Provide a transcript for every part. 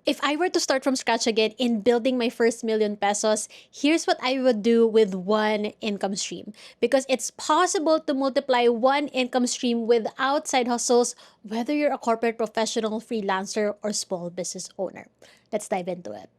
If I were to start from scratch again in building my first million pesos, here's what I would do with one income stream. Because it's possible to multiply one income stream without side hustles, whether you're a corporate professional, freelancer, or small business owner. Let's dive into it.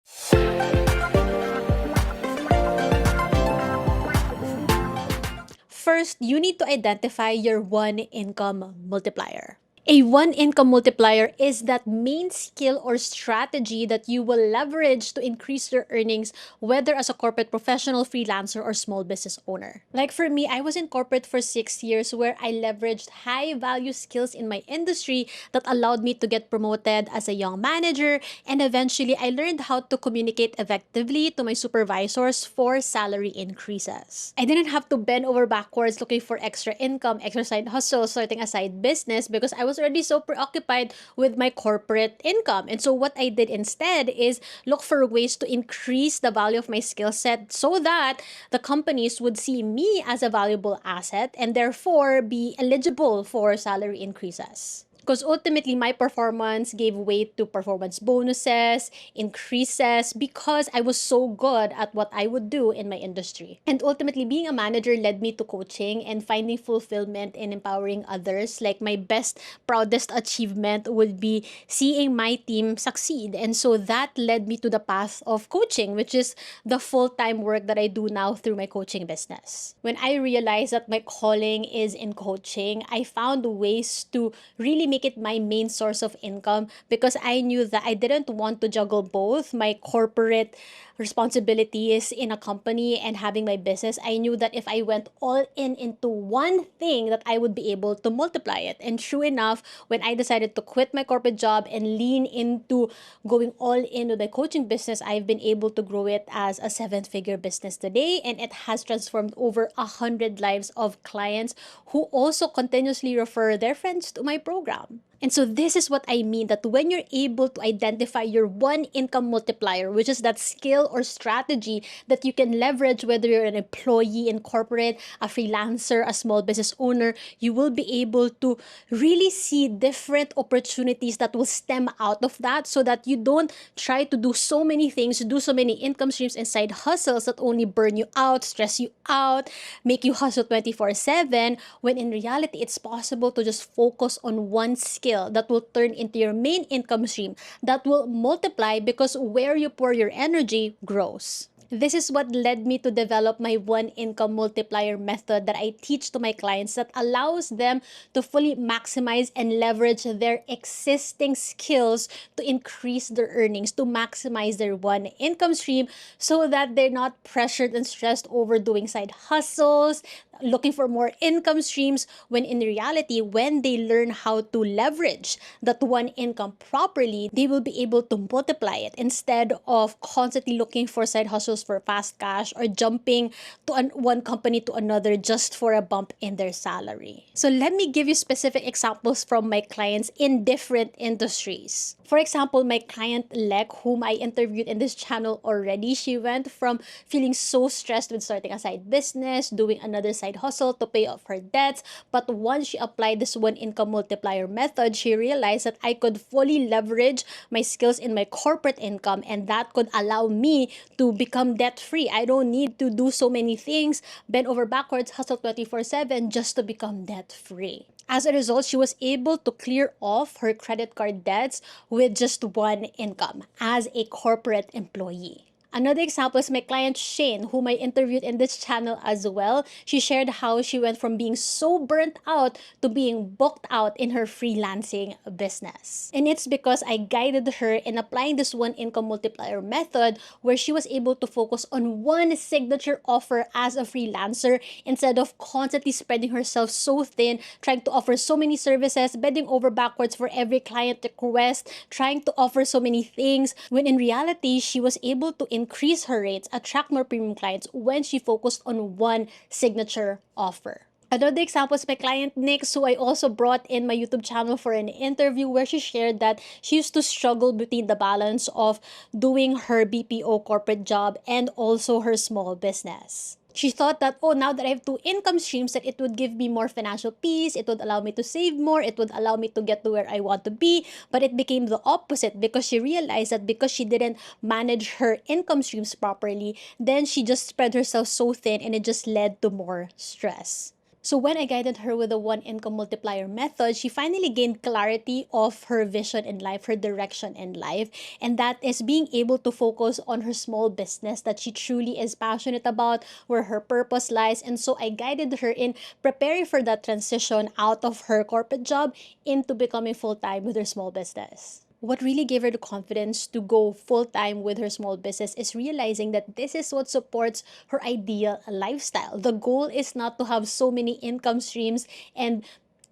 First, you need to identify your one income multiplier. A one income multiplier is that main skill or strategy that you will leverage to increase your earnings, whether as a corporate professional, freelancer, or small business owner. Like for me, I was in corporate for 6 years where I leveraged high value skills in my industry that allowed me to get promoted as a young manager, and eventually I learned how to communicate effectively to my supervisors for salary increases. I didn't have to bend over backwards looking for extra income, extra side hustle, starting a side business because I was already so preoccupied with my corporate income. And so what I did instead is look for ways to increase the value of my skill set so that the companies would see me as a valuable asset and therefore be eligible for salary increases. Because ultimately, my performance gave weight to performance bonuses, increases, because I was so good at what I would do in my industry. And ultimately, being a manager led me to coaching and finding fulfillment in empowering others. Like my best, proudest achievement would be seeing my team succeed. And so that led me to the path of coaching, which is the full-time work that I do now through my coaching business. When I realized that my calling is in coaching, I found ways to really make it my main source of income because I knew that I didn't want to juggle both my corporate responsibilities in a company and having my business. I knew that if I went all in into one thing that I would be able to multiply it. And true enough, when I decided to quit my corporate job and lean into going all in with the coaching business, I've been able to grow it as a seven-figure business today, and it has transformed over 100 lives of clients who also continuously refer their friends to my program. And so this is what I mean, that when you're able to identify your one income multiplier, which is that skill or strategy that you can leverage whether you're an employee in corporate, a freelancer, a small business owner, you will be able to really see different opportunities that will stem out of that so that you don't try to do so many things, do so many income streams and side hustles that only burn you out, stress you out, make you hustle 24/7, when in reality, it's possible to just focus on one skill that will turn into your main income stream that will multiply because where you pour your energy grows. This is what led me to develop my one income multiplier method that I teach to my clients that allows them to fully maximize and leverage their existing skills to increase their earnings, to maximize their one income stream so that they're not pressured and stressed over doing side hustles, looking for more income streams, when in reality, when they learn how to leverage that one income properly, they will be able to multiply it instead of constantly looking for side hustles for fast cash or jumping to one company to another just for a bump in their salary. So let me give you specific examples from my clients in different industries. For example, my client Lek, whom I interviewed in this channel already, she went from feeling so stressed with starting a side business, doing another side hustle to pay off her debts. But once she applied this one income multiplier method, she realized that I could fully leverage my skills in my corporate income, and that could allow me to become debt free. I don't need to do so many things, bend over backwards, hustle 24/7 just to become debt free. As a result, she was able to clear off her credit card debts with just one income as a corporate employee. Another example is my client Shane, whom I interviewed in this channel as well. She shared how she went from being so burnt out to being booked out in her freelancing business. And it's because I guided her in applying this one income multiplier method where she was able to focus on one signature offer as a freelancer instead of constantly spreading herself so thin, trying to offer so many services, bending over backwards for every client request, trying to offer so many things, when in reality, she was able to increase her rates, attract more premium clients when she focused on one signature offer. Another example is my client Nix, who I also brought in my YouTube channel for an interview where she shared that she used to struggle between the balance of doing her BPO corporate job and also her small business. She thought that, oh, now that I have two income streams, that it would give me more financial peace, it would allow me to save more, it would allow me to get to where I want to be. But it became the opposite because she realized that because she didn't manage her income streams properly, then she just spread herself so thin and it just led to more stress. So when I guided her with the one income multiplier method, she finally gained clarity of her vision in life, her direction in life, and that is being able to focus on her small business that she truly is passionate about, where her purpose lies. And so I guided her in preparing for that transition out of her corporate job into becoming full-time with her small business. What really gave her the confidence to go full time with her small business is realizing that this is what supports her ideal lifestyle. The goal is not to have so many income streams and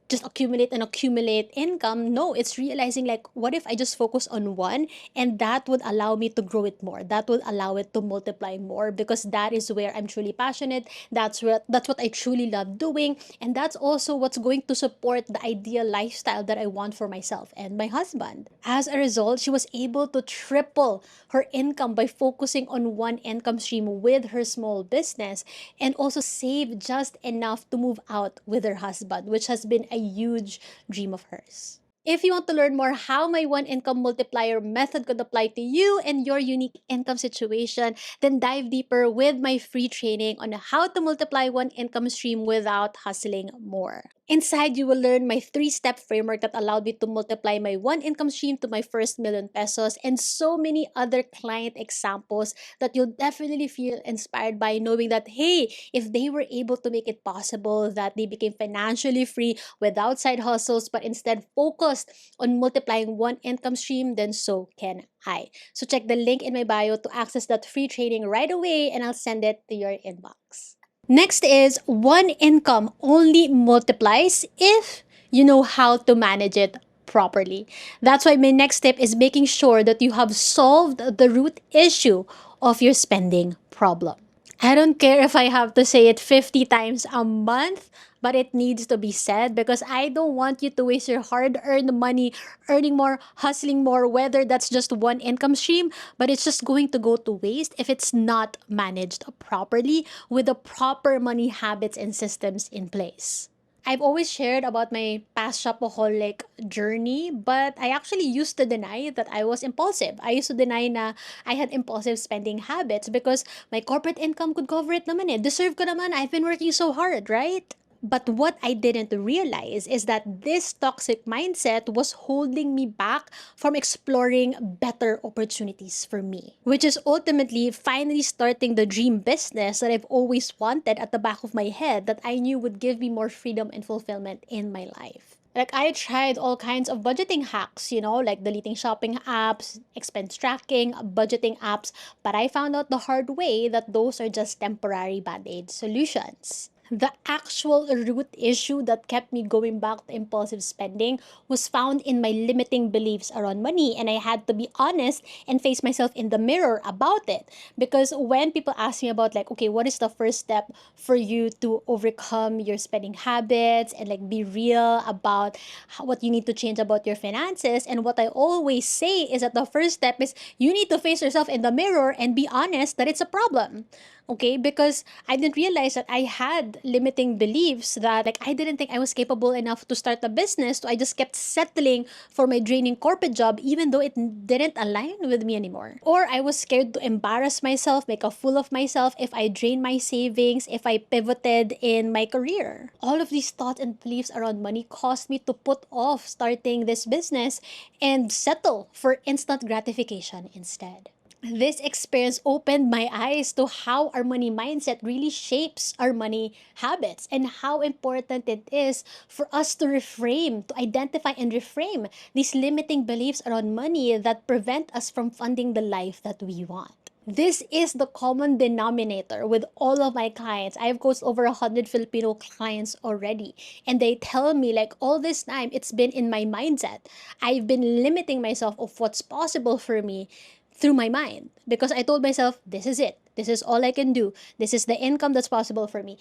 just accumulate and accumulate income. No, it's realizing like, what if I just focus on one, and that would allow me to grow it more. That would allow it to multiply more because that is where I'm truly passionate. That's what I truly love doing, and that's also what's going to support the ideal lifestyle that I want for myself and my husband. As a result, she was able to triple her income by focusing on one income stream with her small business, and also save just enough to move out with her husband, which has been a huge dream of hers. If you want to learn more how my one income multiplier method could apply to you and your unique income situation, then dive deeper with my free training on how to multiply one income stream without hustling more. Inside, you will learn my three-step framework that allowed me to multiply my one income stream to my first million pesos, and so many other client examples that you'll definitely feel inspired by, knowing that, hey, if they were able to make it possible, that they became financially free without side hustles, but instead focused on multiplying one income stream, then so can I. So check the link in my bio to access that free training right away, and I'll send it to your inbox. Next is one income only multiplies if you know how to manage it properly. That's why my next step is making sure that you have solved the root issue of your spending problem. I don't care if I have to say it 50 times a month, but it needs to be said because I don't want you to waste your hard earned money earning more, hustling more, whether that's just one income stream, but it's just going to go to waste if it's not managed properly with the proper money habits and systems in place. I've always shared about my past shopaholic journey, but I actually used to deny that I was impulsive. I used to deny na I had impulsive spending habits because my corporate income could cover it naman eh. Deserve ko naman. I've been working so hard, right? But what I didn't realize is that this toxic mindset was holding me back from exploring better opportunities for me, which is ultimately finally starting the dream business that I've always wanted at the back of my head, that I knew would give me more freedom and fulfillment in my life. Like, I tried all kinds of budgeting hacks, like deleting shopping apps, expense tracking, budgeting apps, but I found out the hard way that those are just temporary band-aid solutions. The actual root issue that kept me going back to impulsive spending was found in my limiting beliefs around money, and I had to be honest and face myself in the mirror about it. Because when people ask me about, like, okay, what is the first step for you to overcome your spending habits and like be real about what you need to change about your finances, and what I always say is that the first step is you need to face yourself in the mirror and be honest that it's a problem. Okay, because I didn't realize that I had limiting beliefs, that like I didn't think I was capable enough to start a business, so I just kept settling for my draining corporate job even though it didn't align with me anymore. Or I was scared to embarrass myself, make a fool of myself if I drained my savings, if I pivoted in my career. All of these thoughts and beliefs around money caused me to put off starting this business and settle for instant gratification instead. This experience opened my eyes to how our money mindset really shapes our money habits, and how important it is for us to reframe, to identify and reframe these limiting beliefs around money that prevent us from funding the life that we want. This is the common denominator with all of my clients. I've coached over 100 Filipino clients already, and they tell me like all this time it's been in my mindset. I've been limiting myself of what's possible for me through my mind because I told myself, this is it. This is all I can do. This is the income that's possible for me.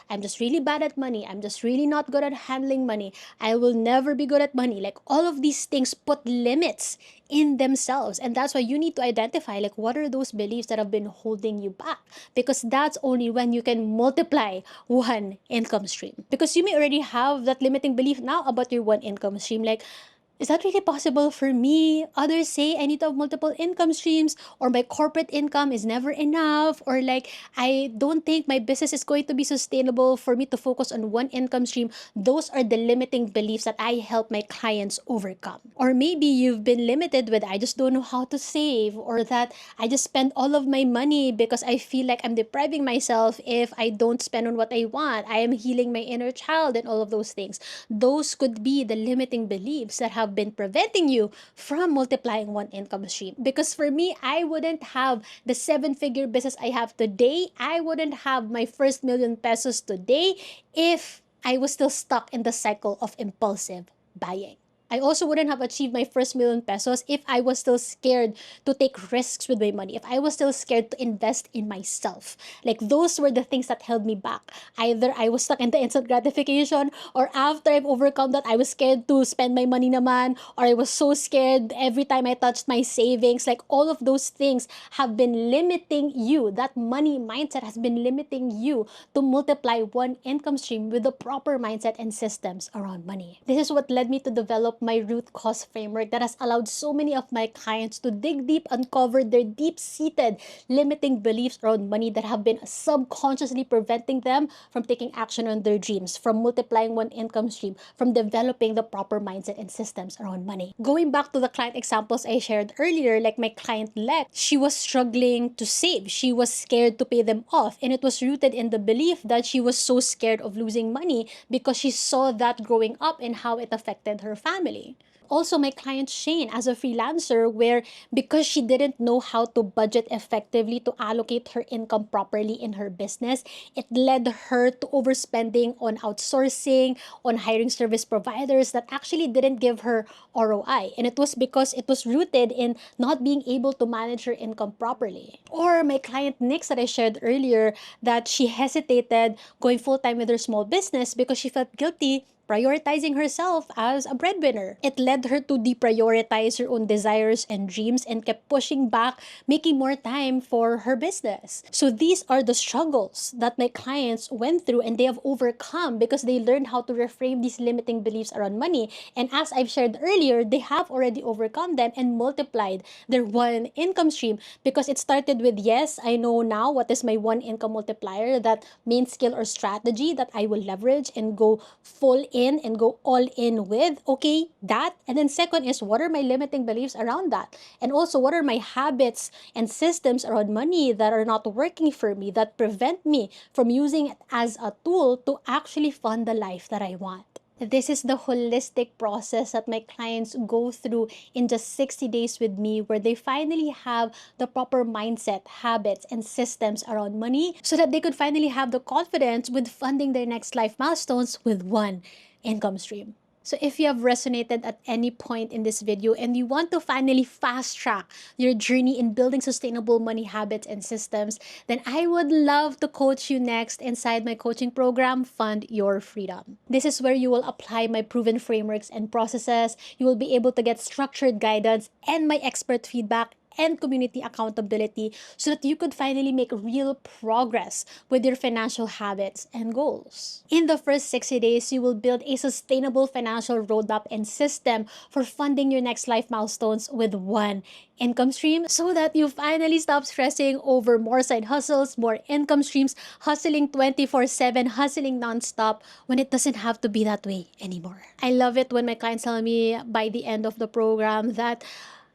I'm just really bad at money. I'm just really not good at handling money. I will never be good at money. Like all of these things put limits in themselves. And that's why you need to identify like what are those beliefs that have been holding you back? Because that's only when you can multiply one income stream. Because you may already have that limiting belief now about your one income stream. Like, is that really possible for me? Others say I need to have multiple income streams, or my corporate income is never enough, or like I don't think my business is going to be sustainable for me to focus on one income stream. Those are the limiting beliefs that I help my clients overcome. Or maybe you've been limited with I just don't know how to save, or that I just spend all of my money because I feel like I'm depriving myself if I don't spend on what I want. I am healing my inner child and all of those things. Those could be the limiting beliefs that have been preventing you from multiplying one income stream. Because for me, I wouldn't have the 7-figure business I have today. I wouldn't have my first million pesos today if I was still stuck in the cycle of impulsive buying. I also wouldn't have achieved my first million pesos if I was still scared to take risks with my money, if I was still scared to invest in myself. Like those were the things that held me back. Either I was stuck in the instant gratification, or after I've overcome that, I was scared to spend my money naman, or I was so scared every time I touched my savings. Like all of those things have been limiting you. That money mindset has been limiting you to multiply one income stream with the proper mindset and systems around money. This is what led me to develop my root cause framework that has allowed so many of my clients to dig deep, uncover their deep-seated limiting beliefs around money that have been subconsciously preventing them from taking action on their dreams, from multiplying one income stream, from developing the proper mindset and systems around money. Going back to the client examples I shared earlier, like my client Lex, she was struggling to save. She was scared to pay them off, and it was rooted in the belief that she was so scared of losing money because she saw that growing up and how it affected her family. Also, my client Shane as a freelancer, where because she didn't know how to budget effectively to allocate her income properly in her business, it led her to overspending on outsourcing, on hiring service providers that actually didn't give her ROI. And it was because it was rooted in not being able to manage her income properly. Or my client Nix that I shared earlier, that she hesitated going full-time with her small business because she felt guilty prioritizing herself as a breadwinner. It led her to deprioritize her own desires and dreams and kept pushing back, making more time for her business. So these are the struggles that my clients went through and they have overcome because they learned how to reframe these limiting beliefs around money. And as I've shared earlier, they have already overcome them and multiplied their one income stream because it started with, yes, I know now what is my one income multiplier, that main skill or strategy that I will leverage and go full in and go all in with. Okay, that. And then second is, what are my limiting beliefs around that? And also, what are my habits and systems around money that are not working for me, that prevent me from using it as a tool to actually fund the life that I want? This is the holistic process that my clients go through in just 60 days with me, where they finally have the proper mindset, habits, and systems around money so that they could finally have the confidence with funding their next life milestones with one income stream. So if you have resonated at any point in this video and you want to finally fast track your journey in building sustainable money habits and systems, then I would love to coach you next inside my coaching program, Fund Your Freedom. This is where you will apply my proven frameworks and processes. You will be able to get structured guidance and my expert feedback and community accountability so that you could finally make real progress with your financial habits and goals. In the first 60 days, you will build a sustainable financial roadmap and system for funding your next life milestones with one income stream so that you finally stop stressing over more side hustles, more income streams, hustling 24/7, hustling nonstop when it doesn't have to be that way anymore. I love it when my clients tell me by the end of the program that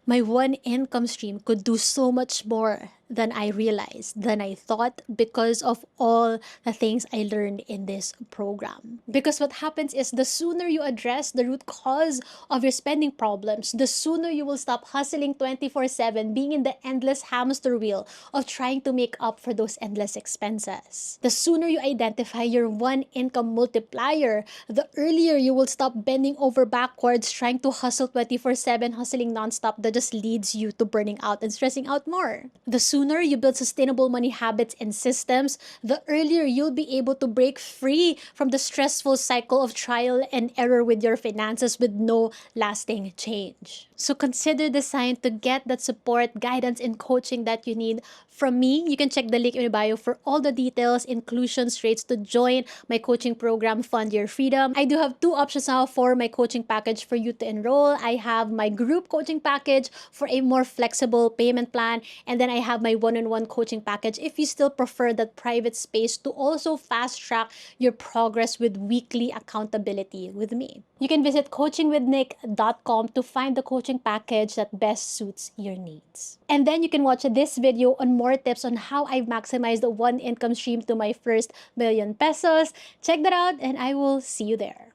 my one income stream could do so much more than I realized, than I thought, because of all the things I learned in this program. Because what happens is the sooner you address the root cause of your spending problems, the sooner you will stop hustling 24/7, being in the endless hamster wheel of trying to make up for those endless expenses. The sooner you identify your one income multiplier, the earlier you will stop bending over backwards trying to hustle 24/7, hustling nonstop that just leads you to burning out and stressing out more. The sooner you build sustainable money habits and systems, the earlier you'll be able to break free from the stressful cycle of trial and error with your finances with no lasting change. So consider the sign to get that support, guidance, and coaching that you need from me. You can check the link in my bio for all the details, inclusions, rates to join my coaching program, Fund Your Freedom. I do have two options now for my coaching package for you to enroll. I have my group coaching package for a more flexible payment plan, and then I have my one-on-one coaching package if you still prefer that private space to also fast track your progress with weekly accountability with me. You can visit coachingwithnick.com to find the coaching package that best suits your needs. And then you can watch this video on more tips on how I've maximized the one income stream to my first million pesos. Check that out, and I will see you there.